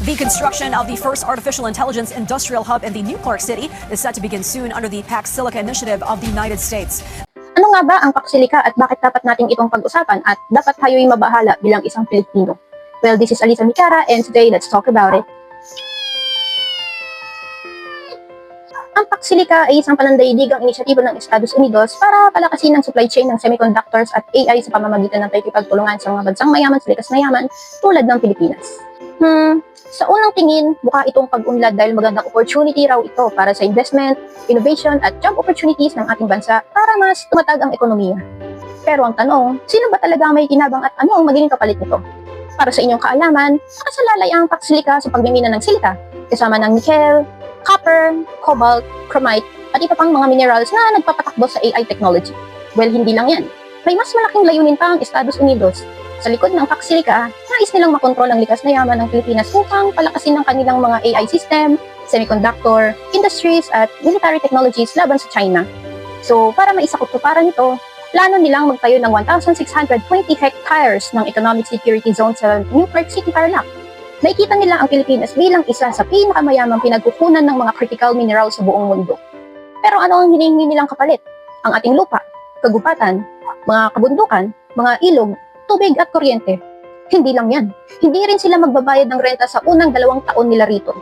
The construction of the first artificial intelligence industrial hub in the New Clark City is set to begin soon under the Pax Silica initiative of the United States. Ano nga ba ang Pax Silica at bakit dapat nating itong pag-usapan at dapat tayo'y mabahala bilang isang Pilipino? Well, this is Alisa Micara and today let's talk about it. Ang Pax Silica ay isang panandaigdigang inisyatibo ng Estados Unidos para palakasin ang supply chain ng semiconductors at AI sa pamamagitan ng pakikipagtulungan sa mga bansang mayaman sa likas na yaman tulad ng Pilipinas. Sa unang tingin, mukha itong pag-unlad dahil magandang opportunity raw ito para sa investment, innovation at job opportunities ng ating bansa para mas tumatag ang ekonomiya. Pero ang tanong, sino ba talaga may kinabang at ano ang magiging kapalit nito? Para sa inyong kaalaman, nakasalalay ang Pax Silica sa pagmimina ng silika, kasama ng nickel, copper, cobalt, chromite, at iba pang mga minerals na nagpapatakbo sa AI technology. Well, hindi lang yan. May mas malaking layunin pa ang Estados Unidos. Sa likod ng Pax Silica, nais nilang makontrol ang likas na yaman ng Pilipinas upang palakasin ang kanilang mga AI system, semiconductor, industries, at military technologies laban sa China. So, para maisakatuparan ito, plano nilang magtayo ng 1,620 hectares ng economic security zone sa New Clark City, Tarlac. Nakikita nila ang Pilipinas bilang isa sa pinakamayamang pinagkukunan ng mga critical minerals sa buong mundo. Pero ano ang hinihingi nilang kapalit? Ang ating lupa, kagubatan, mga kabundukan, mga ilog, tubig at kuryente. Hindi lang yan. Hindi rin sila magbabayad ng renta sa unang 2 taon nila rito.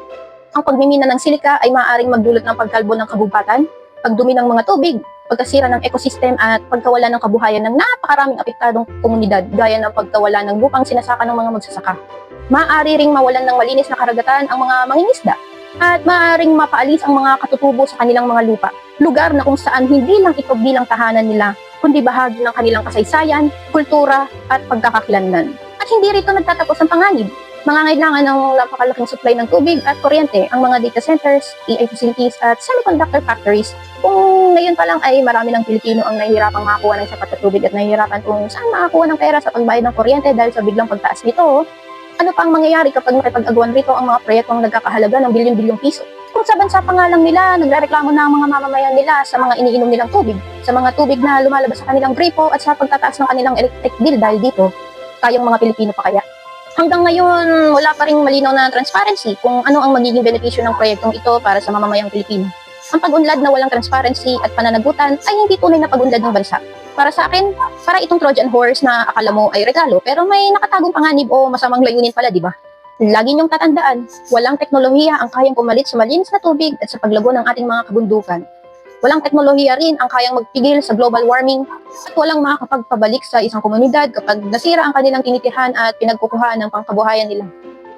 Ang pagmimina ng silika ay maaaring magdulot ng pagkalbo ng kabubatan, pagdumi ng mga tubig, pagkasira ng ecosystem at pagkawala ng kabuhayan ng napakaraming apektadong komunidad gaya ng pagkawala ng lupang sinasaka ng mga magsasaka. Maaari ring mawalan ng malinis na karagatan ang mga mangingisda at maaaring mapaalis ang mga katutubo sa kanilang mga lupa, lugar na kung saan hindi lang ito bilang tahanan nila kundi bahagi ng kanilang kasaysayan, kultura, at pagkakakilanlan. At hindi rito nagtatapos ang panganib. Mangangailangan ng napakalaking supply ng tubig at kuryente ang mga data centers, AI facilities, at semiconductor factories. Kung ngayon pa lang ay marami ng Pilipino ang nahihirapang makakuha ng sapat na tubig at nahihirapan kung saan makakuha ng pera sa pagbayad ng kuryente dahil sa biglang pagtaas nito, ano pa ang mangyayari kapag makipag-agawan rito ang mga proyektong nagkakahalaga ng bilyon-bilyong piso? Kung sa bansa pa nga lang nila, nagrereklamo na ang mga mamamayan nila sa mga iniinom nilang tubig, sa mga tubig na lumalabas sa kanilang gripo at sa pagtataas ng kanilang electric bill dahil dito, tayong mga Pilipino pa kaya. Hanggang ngayon, wala pa ring malinaw na transparency kung ano ang magiging benepisyo ng proyektong ito para sa mamamayang Pilipino. Ang pag-unlad na walang transparency at pananagutan ay hindi tunay na pag-unlad ng bansa. Para sa akin, para itong Trojan horse na akala mo ay regalo pero may nakatagong panganib o masamang layunin pala, di ba? Lagi niyong tatandaan, walang teknolohiya ang kayang pumalit sa malinis na tubig at sa paglago ng ating mga kabundukan. Walang teknolohiya rin ang kayang magpigil sa global warming at walang makakapagpabalik sa isang komunidad kapag nasira ang kanilang tinitirhan at pinagkukuhaan ng pangkabuhayan nila.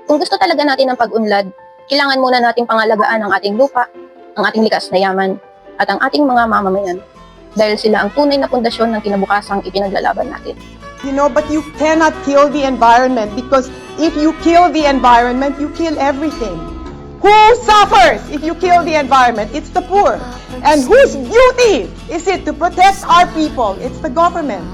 Kung gusto talaga natin ng pag-unlad, kailangan muna nating pangalagaan ang ating lupa, ang ating likas na yaman, at ang ating mga mamamayan. Dahil sila ang tunay na pundasyon ng kinabukasang ipinaglalaban natin. You know, but you cannot kill the environment because if you kill the environment, you kill everything. Who suffers if you kill the environment? It's the poor. And whose duty is it to protect our people? It's the government.